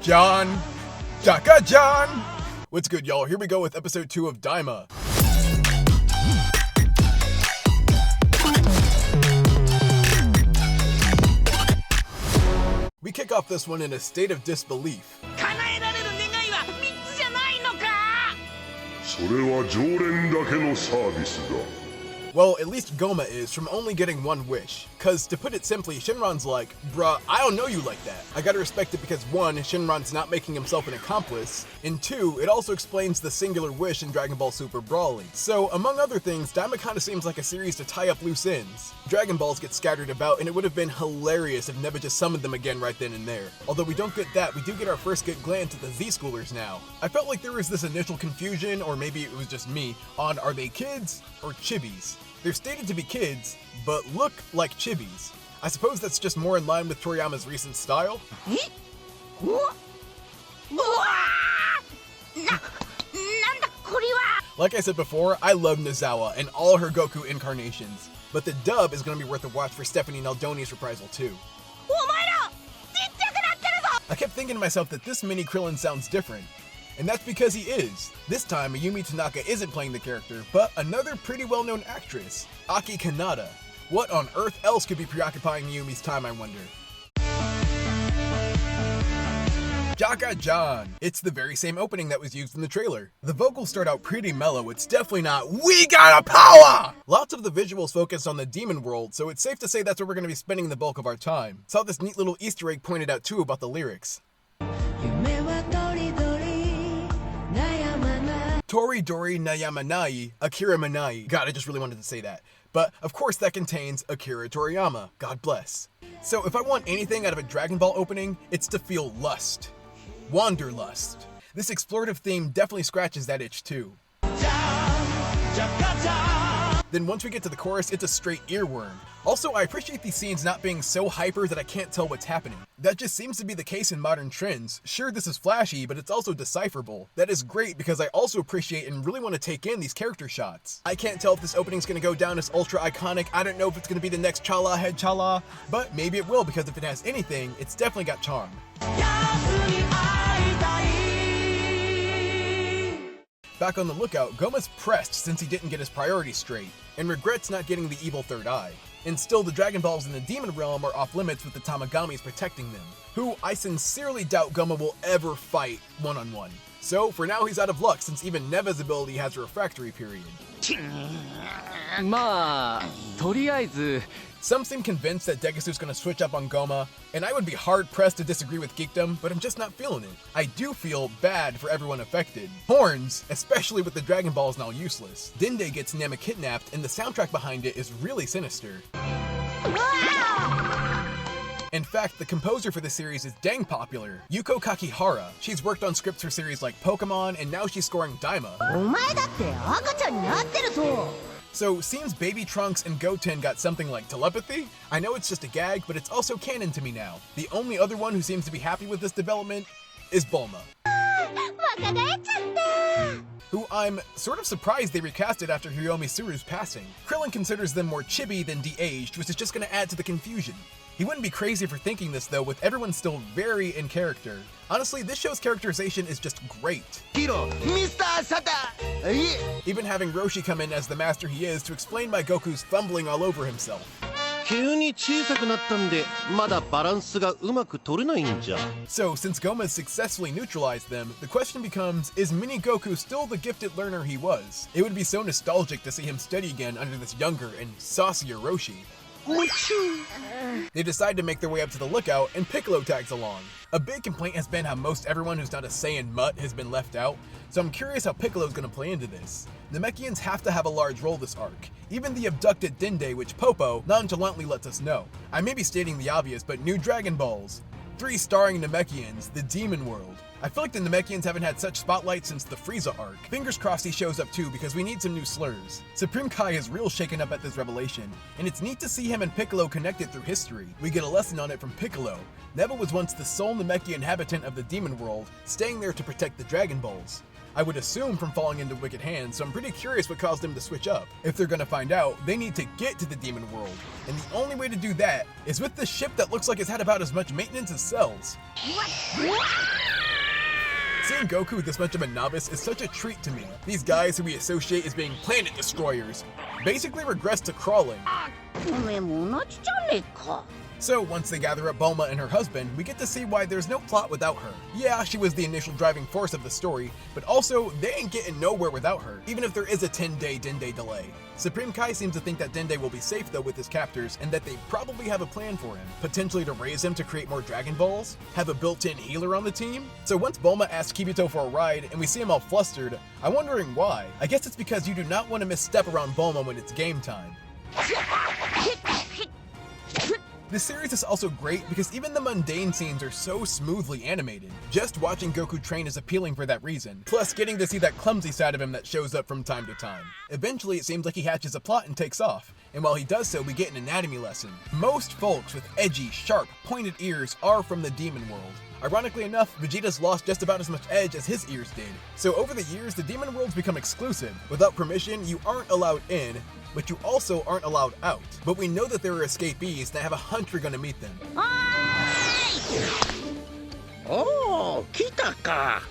John! Jaka John! What's good, y'all? Here we go with episode 2 of Daima. We kick off this one in a state of disbelief. Well, at least Gome is from only getting one wish. Cause to put it simply, Shinran's like, bruh, I don't know you like that. I gotta respect it because 1, Shinran's not making himself an accomplice, and 2, it also explains the singular wish in Dragon Ball Super Broly. So, among other things, Daima kinda seems like a series to tie up loose ends. Dragon Balls get scattered about, and it would have been hilarious if Neba just summoned them again right then and there. Although we don't get that, we do get our first good glance at the Z-Schoolers now. I felt like there was this initial confusion, or maybe it was just me, on are they kids or chibis? They're stated to be kids, but look like chibis. I suppose that's just more in line with Toriyama's recent style. Like I said before, I love Nozawa and all her Goku incarnations, but the dub is going to be worth a watch for Stephanie Naldoni's reprisal too. I kept thinking to myself that this mini Krillin sounds different. And that's because he is. This time, Mayumi Tanaka isn't playing the character, but another pretty well-known actress, Aki Kanata. What on earth else could be preoccupying Mayumi's time, I wonder? Jaka John! It's the very same opening that was used in the trailer. The vocals start out pretty mellow, it's definitely not, "We got a power!" Lots of the visuals focus on the demon world, so it's safe to say that's where we're going to be spending the bulk of our time. Saw this neat little Easter egg pointed out too about the lyrics. Toridori Nayamanai, Akira Manai. God, I just really wanted to say that. But, of course, that contains Akira Toriyama. God bless. So, if I want anything out of a Dragon Ball opening, it's to feel lust. Wanderlust. This explorative theme definitely scratches that itch, too. Then once we get to the chorus, it's a straight earworm. Also, I appreciate these scenes not being so hyper that I can't tell what's happening. That just seems to be the case in modern trends. Sure, this is flashy, but it's also decipherable. That is great because I also appreciate and really want to take in these character shots. I can't tell if this opening's gonna go down as ultra iconic. I don't know if it's gonna be the next Chala Head Chala, but maybe it will because if it has anything, it's definitely got charm. Back on the lookout, Gome's pressed since he didn't get his priorities straight, and regrets not getting the evil third eye. And still, the Dragon Balls in the Demon Realm are off limits with the Tamagamis protecting them, who I sincerely doubt Gome will ever fight one-on-one. So, for now he's out of luck since even Neva's ability has a refractory period. Some seem convinced that Degasu's gonna switch up on Gome, and I would be hard-pressed to disagree with geekdom, but I'm just not feeling it. I do feel bad for everyone affected. Horns, especially with the Dragon Balls now useless. Dende gets Nema kidnapped, and the soundtrack behind it is really sinister. In fact, the composer for the series is dang popular, Yuko Kakihara. She's worked on scripts for series like Pokemon, and now she's scoring Daima. So, seems Baby Trunks and Goten got something like telepathy? I know it's just a gag, but it's also canon to me now. The only other one who seems to be happy with this development is Bulma, who I'm sort of surprised they recasted after Hiromi Suru's passing. Krillin considers them more chibi than de-aged, which is just gonna add to the confusion. He wouldn't be crazy for thinking this though, with everyone still very in character. Honestly, this show's characterization is just great. Even having Roshi come in as the master he is to explain why Goku's fumbling all over himself. So, since Gome successfully neutralized them, the question becomes, is Mini Goku still the gifted learner he was? It would be so nostalgic to see him steady again under this younger and saucier Roshi. They decide to make their way up to the lookout, and Piccolo tags along. A big complaint has been how most everyone who's not a Saiyan mutt has been left out, so I'm curious how Piccolo's gonna play into this. Namekians have to have a large role this arc, even the abducted Dende, which Popo nonchalantly lets us know. I may be stating the obvious, but new Dragon Balls. 3 starring Namekians, the Demon World. I feel like the Namekians haven't had such spotlight since the Frieza arc. Fingers crossed he shows up too, because we need some new slurs. Supreme Kai is real shaken up at this revelation, and it's neat to see him and Piccolo connected through history. We get a lesson on it from Piccolo. Neva was once the sole Namekian inhabitant of the Demon World, staying there to protect the Dragon Balls. I would assume from falling into wicked hands, so I'm pretty curious what caused him to switch up. If they're gonna find out, they need to get to the demon world, and the only way to do that is with the ship that looks like it's had about as much maintenance as cells. Seeing Goku with this much of a novice is such a treat to me. These guys who we associate as being planet destroyers basically regress to crawling. So once they gather up Bulma and her husband, we get to see why there's no plot without her. Yeah, she was the initial driving force of the story, but also they ain't getting nowhere without her, even if there is a 10-day Dende delay. Supreme Kai seems to think that Dende will be safe though with his captors, and that they probably have a plan for him. Potentially to raise him to create more Dragon Balls? Have a built-in healer on the team? So once Bulma asks Kibito for a ride and we see him all flustered, I'm wondering why. I guess it's because you do not want to misstep around Bulma when it's game time. This series is also great because even the mundane scenes are so smoothly animated. Just watching Goku train is appealing for that reason, plus getting to see that clumsy side of him that shows up from time to time. Eventually it seems like he hatches a plot and takes off, and while he does so we get an anatomy lesson. Most folks with edgy, sharp, pointed ears are from the demon world. Ironically enough, Vegeta's lost just about as much edge as his ears did. So over the years, the demon worlds become exclusive. Without permission, you aren't allowed in, but you also aren't allowed out. But we know that there are escapees that have a hunch we're gonna meet them. Oh, kita ka.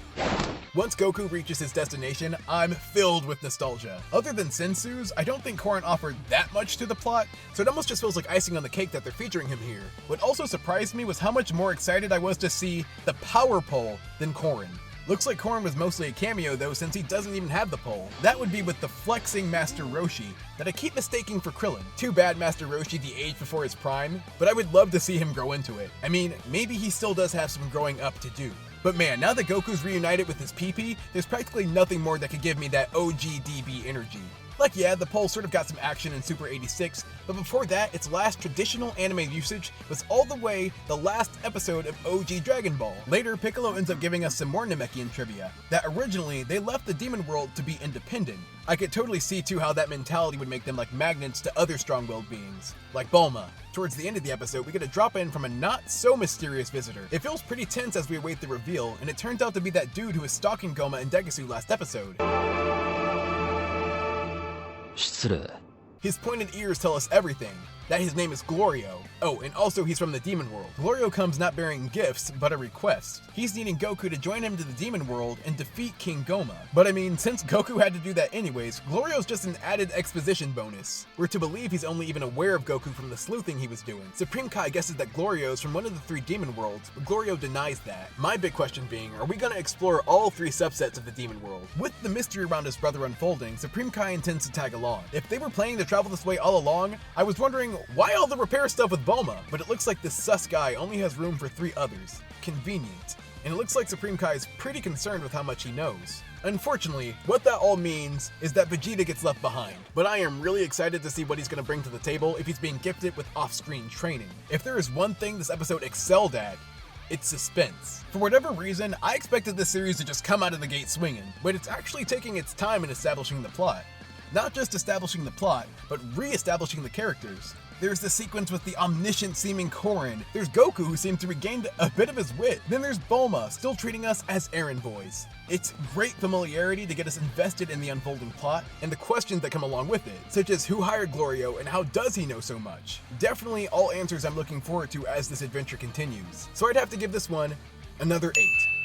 Once Goku reaches his destination, I'm filled with nostalgia. Other than Sensu's, I don't think Korin offered that much to the plot, so it almost just feels like icing on the cake that they're featuring him here. What also surprised me was how much more excited I was to see the power pole than Korin. Looks like Korin was mostly a cameo though, since he doesn't even have the pole. That would be with the flexing Master Roshi that I keep mistaking for Krillin. Too bad Master Roshi de-aged before his prime, but I would love to see him grow into it. I mean, maybe he still does have some growing up to do. But man, now that Goku's reunited with his PP, there's practically nothing more that could give me that OG DB energy. Like yeah, the pole sort of got some action in Super 86, but before that, its last traditional anime usage was all the way the last episode of OG Dragon Ball. Later, Piccolo ends up giving us some more Namekian trivia, that originally they left the demon world to be independent. I could totally see too how that mentality would make them like magnets to other strong-willed beings, like Bulma. Towards the end of the episode, we get a drop in from a not so mysterious visitor. It feels pretty tense as we await the reveal, and it turns out to be that dude who was stalking Goma and Degasu last episode. His pointed ears tell us everything, that his name is Glorio. Oh, and also he's from the demon world. Glorio comes not bearing gifts, but a request. He's needing Goku to join him to the demon world and defeat King Goma. But I mean, since Goku had to do that anyways, Glorio's just an added exposition bonus. We're to believe he's only even aware of Goku from the sleuthing he was doing. Supreme Kai guesses that Glorio's from one of the 3 demon worlds, but Glorio denies that. My big question being, are we gonna explore all 3 subsets of the demon world? With the mystery around his brother unfolding, Supreme Kai intends to tag along. If they were planning to travel this way all along, I was wondering why all the repair stuff with Bulma, but it looks like this sus guy only has room for 3 others. Convenient. And it looks like Supreme Kai is pretty concerned with how much he knows. Unfortunately, what that all means is that Vegeta gets left behind, but I am really excited to see what he's going to bring to the table if he's being gifted with off-screen training. If there is one thing this episode excelled at, it's suspense. For whatever reason, I expected this series to just come out of the gate swinging, but it's actually taking its time in establishing the plot. Not just establishing the plot, but re-establishing the characters. There's the sequence with the omniscient-seeming Korin. There's Goku, who seemed to regain a bit of his wit. Then there's Bulma, still treating us as errand boys. It's great familiarity to get us invested in the unfolding plot, and the questions that come along with it, such as who hired Glorio and how does he know so much? Definitely all answers I'm looking forward to as this adventure continues. So I'd have to give this one another 8.